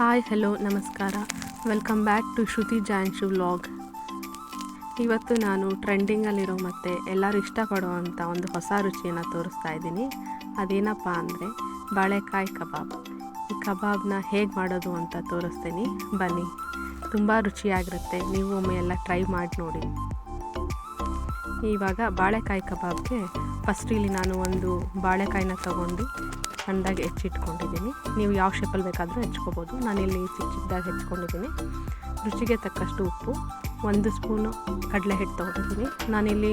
Hi hello ನಮಸ್ಕಾರ, welcome back to Shruti ಜಾನ್ಶು vlog. ಇವತ್ತು ನಾನು ಟ್ರೆಂಡಿಂಗಲ್ಲಿರೋ ಮತ್ತು ಎಲ್ಲರೂ ಇಷ್ಟಪಡುವಂಥ ಒಂದು ಹೊಸ ರುಚಿಯನ್ನು ತೋರಿಸ್ತಾ ಇದ್ದೀನಿ. ಅದೇನಪ್ಪ ಅಂದರೆ ಬಾಳೆಕಾಯಿ ಕಬಾಬ್. ಈ ಕಬಾಬ್ನ ಹೇಗೆ ಮಾಡೋದು ಅಂತ ತೋರಿಸ್ತೀನಿ, ಬನ್ನಿ. ತುಂಬ ರುಚಿಯಾಗಿರುತ್ತೆ, ನೀವು ಒಮ್ಮೆ ಎಲ್ಲ ಟ್ರೈ ಮಾಡಿ ನೋಡಿ. ಇವಾಗ ಬಾಳೆಕಾಯಿ ಕಬಾಬ್ಗೆ ಫಸ್ಟ್ ಇಲ್ಲಿ ನಾನು ಒಂದು ಬಾಳೆಕಾಯಿನ ತೊಗೊಂಡು ಸಣ್ಣದಾಗಿ ಹೆಚ್ಚಿಟ್ಕೊಂಡಿದ್ದೀನಿ. ನೀವು ಯಾವ ಶೇಪಲ್ಲಿ ಬೇಕಾದರೂ ಹೆಚ್ಕೋಬೋದು. ನಾನಿಲ್ಲಿ ಚಿಕ್ಕದಾಗಿ ಹೆಚ್ಕೊಂಡಿದ್ದೀನಿ. ರುಚಿಗೆ ತಕ್ಕಷ್ಟು ಉಪ್ಪು, 1 ಸ್ಪೂನು ಕಡಲೆ ಹಿಟ್ಟು ತೊಗೊಂಡಿದ್ದೀನಿ. ನಾನಿಲ್ಲಿ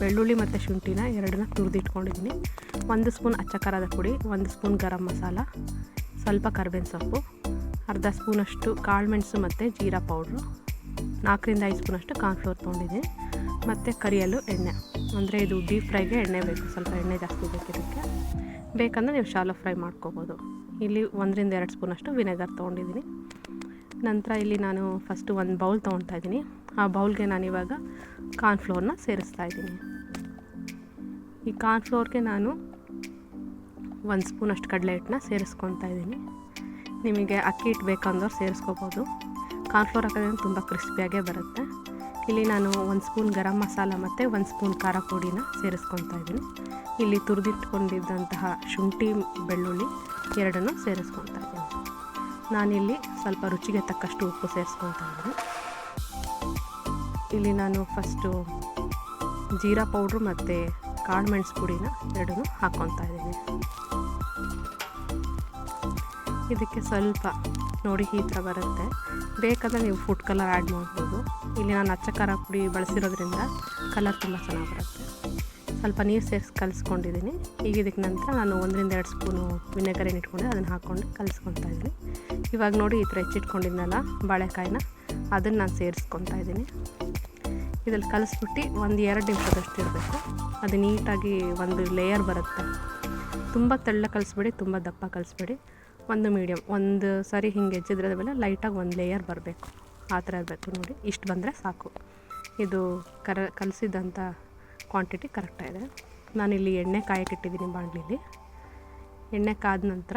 ಬೆಳ್ಳುಳ್ಳಿ ಮತ್ತು ಶುಂಠಿನ ಎರಡನ್ನ ತುರಿದಿಟ್ಕೊಂಡಿದ್ದೀನಿ. 1 ಸ್ಪೂನ್ ಅಚ್ಚ ಖಾರದ ಪುಡಿ, 1 ಸ್ಪೂನ್ ಗರಂ ಮಸಾಲ, ಸ್ವಲ್ಪ ಕರಿಬೇವಿನ ಸೊಪ್ಪು, ಅರ್ಧ ಸ್ಪೂನಷ್ಟು ಕಾಳುಮೆಣಸು ಮತ್ತು ಜೀರಾ ಪೌಡ್ರು, 4ರಿಂದ 5 ಸ್ಪೂನಷ್ಟು ಕಾರ್ನ್ಫ್ಲೋರ್ ತೊಗೊಂಡಿದ್ದೀನಿ. ಮತ್ತು ಕರಿಯಲು ಎಣ್ಣೆ, ಅಂದರೆ ಇದು ಡೀಪ್ ಫ್ರೈಗೆ ಎಣ್ಣೆ ಬೇಕು, ಸ್ವಲ್ಪ ಎಣ್ಣೆ ಜಾಸ್ತಿ ಬೇಕು ಇದಕ್ಕೆ. ಬೇಕಂದರೆ ನೀವು ಶಾಲೋ ಫ್ರೈ ಮಾಡ್ಕೋಬೋದು. ಇಲ್ಲಿ 1ರಿಂದ 2 ಸ್ಪೂನಷ್ಟು ವಿನೆಗರ್ ತೊಗೊಂಡಿದ್ದೀನಿ. ನಂತರ ಇಲ್ಲಿ ನಾನು ಫಸ್ಟು ಒಂದು ಬೌಲ್ ತೊಗೊಳ್ತಾ ಇದ್ದೀನಿ. ಆ ಬೌಲ್ಗೆ ನಾನಿವಾಗ ಕಾರ್ನ್ಫ್ಲೋರ್ನ ಸೇರಿಸ್ತಾ ಇದ್ದೀನಿ. ಈ ಕಾರ್ನ್ಫ್ಲೋರ್ಗೆ ನಾನು 1 ಸ್ಪೂನಷ್ಟು ಕಡಲೆ ಹಿಟ್ಟನ್ನ ಸೇರಿಸ್ಕೊತಾ ಇದ್ದೀನಿ. ನಿಮಗೆ ಅಕ್ಕಿ ಹಿಟ್ಟು ಬೇಕಂದವ್ರು ಸೇರಿಸ್ಕೋಬೋದು. ಕಾರ್ನ್ಫ್ಲೋರ್ ಹಾಕೋದ್ರಿಂದ ತುಂಬ ಕ್ರಿಸ್ಪಿಯಾಗೇ ಬರುತ್ತೆ. ಇಲ್ಲಿ ನಾನು 1 ಸ್ಪೂನ್ ಗರಂ ಮಸಾಲ ಮತ್ತು 1 ಸ್ಪೂನ್ ಖಾರ ಪುಡಿನ ಸೇರಿಸ್ಕೊತಾ ಇದ್ದೀನಿ. ಇಲ್ಲಿ ತುರಿದಿಟ್ಕೊಂಡಿದ್ದಂತಹ ಶುಂಠಿ ಬೆಳ್ಳುಳ್ಳಿ ಎರಡನ್ನೂ ಸೇರಿಸ್ಕೊತಾ ಇದ್ದೀನಿ. ನಾನಿಲ್ಲಿ ಸ್ವಲ್ಪ ರುಚಿಗೆ ತಕ್ಕಷ್ಟು ಉಪ್ಪು ಸೇರಿಸ್ಕೊತಾ ಇದ್ದೀನಿ. ಇಲ್ಲಿ ನಾನು ಫಸ್ಟು ಜೀರಾ ಪೌಡ್ರು ಮತ್ತು ಕಾಳುಮೆಣಸು ಪುಡಿನ ಎರಡನ್ನೂ ಹಾಕ್ಕೊತಾ ಇದ್ದೀನಿ. ಇದಕ್ಕೆ ಸ್ವಲ್ಪ ನೋಡಿ ಈ ಥರ ಬರುತ್ತೆ. ಬೇಕಾದರೆ ನೀವು ಫುಡ್ ಕಲರ್ ಆ್ಯಡ್ ಮಾಡ್ಬೋದು. ಇಲ್ಲಿ ನಾನು ಅಚ್ಚ ಖಾರ ಪುಡಿ ಬಳಸಿರೋದ್ರಿಂದ ಕಲರ್ ತುಂಬ ಚೆನ್ನಾಗಿ ಬರುತ್ತೆ. ಸ್ವಲ್ಪ ನೀರು ಸೇರಿಸಿ ಕಲಿಸ್ಕೊಂಡಿದ್ದೀನಿ. ಈಗ ಇದಕ್ಕೆ ನಂತರ ನಾನು 1ರಿಂದ 2 ಸ್ಪೂನು ವಿನೆಗರ್ ಏನು ಇಟ್ಕೊಂಡೆ ಅದನ್ನು ಹಾಕ್ಕೊಂಡು ಕಲಿಸ್ಕೊತಾ ಇದ್ದೀನಿ. ಇವಾಗ ನೋಡಿ ಈ ಥರ ಹೆಚ್ಚಿಟ್ಕೊಂಡಿದ್ನಲ್ಲ ಬಾಳೆಕಾಯಿನ, ಅದನ್ನು ನಾನು ಸೇರಿಸ್ಕೊತಾ ಇದ್ದೀನಿ. ಇದರಲ್ಲಿ ಕಲಿಸ್ಬಿಟ್ಟು 1-2 ನಿಮಿಷದಷ್ಟು ಇರಬೇಕು. ಅದು ನೀಟಾಗಿ ಒಂದು ಲೇಯರ್ ಬರುತ್ತೆ. ತುಂಬ ತೆಳ್ಳ ಕಲಿಸ್ಬೇಡಿ, ತುಂಬ ದಪ್ಪ ಕಲಿಸ್ಬೇಡಿ, ಒಂದು ಮೀಡಿಯಮ್. ಒಂದು ಸರಿ ಹಿಂಗೆ ಹೆಜ್ಜಿದ್ರೆ ಮೇಲೆ ಲೈಟಾಗಿ ಒಂದು ಲೇಯರ್ ಬರಬೇಕು, ಆ ಥರ ಇರಬೇಕು. ನೋಡಿ ಇಷ್ಟು ಬಂದರೆ ಸಾಕು. ಇದು ಕಲಸಿದಂಥ ಕ್ವಾಂಟಿಟಿ ಕರೆಕ್ಟಾಗಿದೆ. ನಾನಿಲ್ಲಿ ಎಣ್ಣೆ ಕಾಯಕ್ಕಿಟ್ಟಿದ್ದೀನಿ ಬಾಣಲಿಲಿ. ಎಣ್ಣೆ ಕಾದ ನಂತರ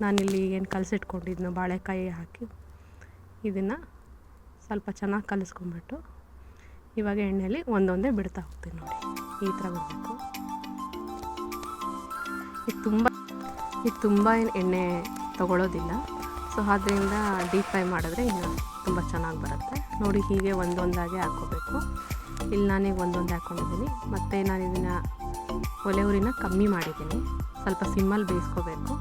ನಾನಿಲ್ಲಿ ಏನು ಕಲಸಿಟ್ಕೊಂಡಿದ್ನೋ ಬಾಳೆಕಾಯಿ ಹಾಕಿ ಇದನ್ನು ಸ್ವಲ್ಪ ಚೆನ್ನಾಗಿ ಕಲಿಸ್ಕೊಂಬಿಟ್ಟು ಇವಾಗ ಎಣ್ಣೆಯಲ್ಲಿ ಒಂದೊಂದೇ ಬಿಡ್ತಾ ಹೋಗ್ತೀನಿ. ನೋಡಿ ಈ ಥರ ಬರಬೇಕು. ಇದು ತುಂಬ ಏನು ಎಣ್ಣೆ ತೊಗೊಳ್ಳೋದಿಲ್ಲ. ಸೊ ಆದ್ದರಿಂದ ಡೀಪ್ ಫ್ರೈ ಮಾಡಿದ್ರೆ ಇನ್ನು ತುಂಬ ಚೆನ್ನಾಗಿ ಬರುತ್ತೆ. ನೋಡಿ ಹೀಗೆ ಒಂದೊಂದಾಗೆ ಹಾಕ್ಕೋಬೇಕು. ಇಲ್ಲಿ ನಾನೀಗ ಒಂದೊಂದೇ ಹಾಕ್ಕೊಂಡಿದ್ದೀನಿ. ಮತ್ತು ನಾನು ಇದನ್ನು ಒಲೆ ಉರಿನ ಕಮ್ಮಿ ಮಾಡಿದ್ದೀನಿ. ಸ್ವಲ್ಪ ಸಿಮ್ಮಲ್ಲಿ ಬೇಯಿಸ್ಕೋಬೇಕು.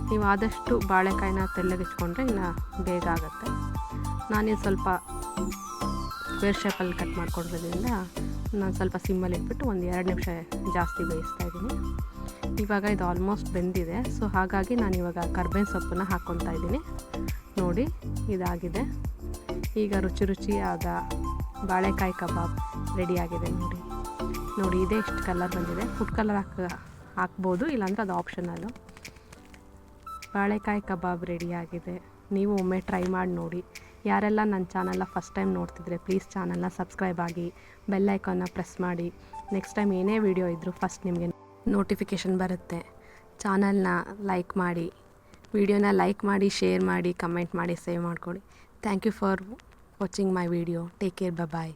ನೀವು ಆದಷ್ಟು ಬಾಳೆಕಾಯಿನ ತೆಳ್ಳಗಿಚ್ಕೊಂಡ್ರೆ ಇನ್ನು ಬೇಗ ಆಗುತ್ತೆ. ನಾನಿದು ಸ್ವಲ್ಪ ಸ್ಕ್ವೇರ್ ಶೇಪಲ್ಲಿ ಕಟ್ ಮಾಡ್ಕೊಂಡಿರೋದ್ರಿಂದ ನಾನು ಸ್ವಲ್ಪ ಸಿಮ್ಮಲ್ಲಿ ಇಟ್ಬಿಟ್ಟು 1-2 ನಿಮಿಷ ಜಾಸ್ತಿ ಬೇಯಿಸ್ತಾ ಇದ್ದೀನಿ. ಇವಾಗ ಇದು ಆಲ್ಮೋಸ್ಟ್ ಬೆಂದಿದೆ. ಸೊ ಹಾಗಾಗಿ ನಾನು ಇವಾಗ ಕರಿಬೇವಿನ ಸೊಪ್ಪನ್ನ ಹಾಕ್ಕೊತಾ ಇದ್ದೀನಿ. ನೋಡಿ ಇದಾಗಿದೆ. ಈಗ ರುಚಿಯಾದ ಬಾಳೆಕಾಯಿ ಕಬಾಬ್ ರೆಡಿಯಾಗಿದೆ. ನೋಡಿ ಇದೇ ಇಷ್ಟು ಕಲರ್ ಬಂದಿದೆ. ಫುಡ್ ಕಲರ್ ಹಾಕ್ಬೋದು, ಇಲ್ಲಾಂದರೆ ಅದು ಆಪ್ಷನಲ್ಲು. ಬಾಳೆಕಾಯಿ ಕಬಾಬ್ ರೆಡಿಯಾಗಿದೆ. ನೀವು ಒಮ್ಮೆ ಟ್ರೈ ಮಾಡಿ ನೋಡಿ. ಯಾರೆಲ್ಲ ನನ್ನ ಚಾನಲ್ನ ಫಸ್ಟ್ ಟೈಮ್ ನೋಡ್ತಿದ್ರೆ ಪ್ಲೀಸ್ ಚಾನಲ್ನ ಸಬ್ಸ್ಕ್ರೈಬ್ ಆಗಿ, ಬೆಲ್ ಐಕಾನ್ನ ಪ್ರೆಸ್ ಮಾಡಿ. ನೆಕ್ಸ್ಟ್ ಟೈಮ್ ಏನೇ ವಿಡಿಯೋ ಇದ್ದರೂ ಫಸ್ಟ್ ನಿಮಗೆ ನೋಟಿಫಿಕೇಷನ್ ಬರುತ್ತೆ. ಚಾನಲ್ನ ಲೈಕ್ ಮಾಡಿ, ವಿಡಿಯೋನ ಲೈಕ್ ಮಾಡಿ, ಶೇರ್ ಮಾಡಿ, ಕಮೆಂಟ್ ಮಾಡಿ, ಸೇವ್ ಮಾಡ್ಕೊಳ್ಳಿ. Thank you for watching my video. Take care, bye.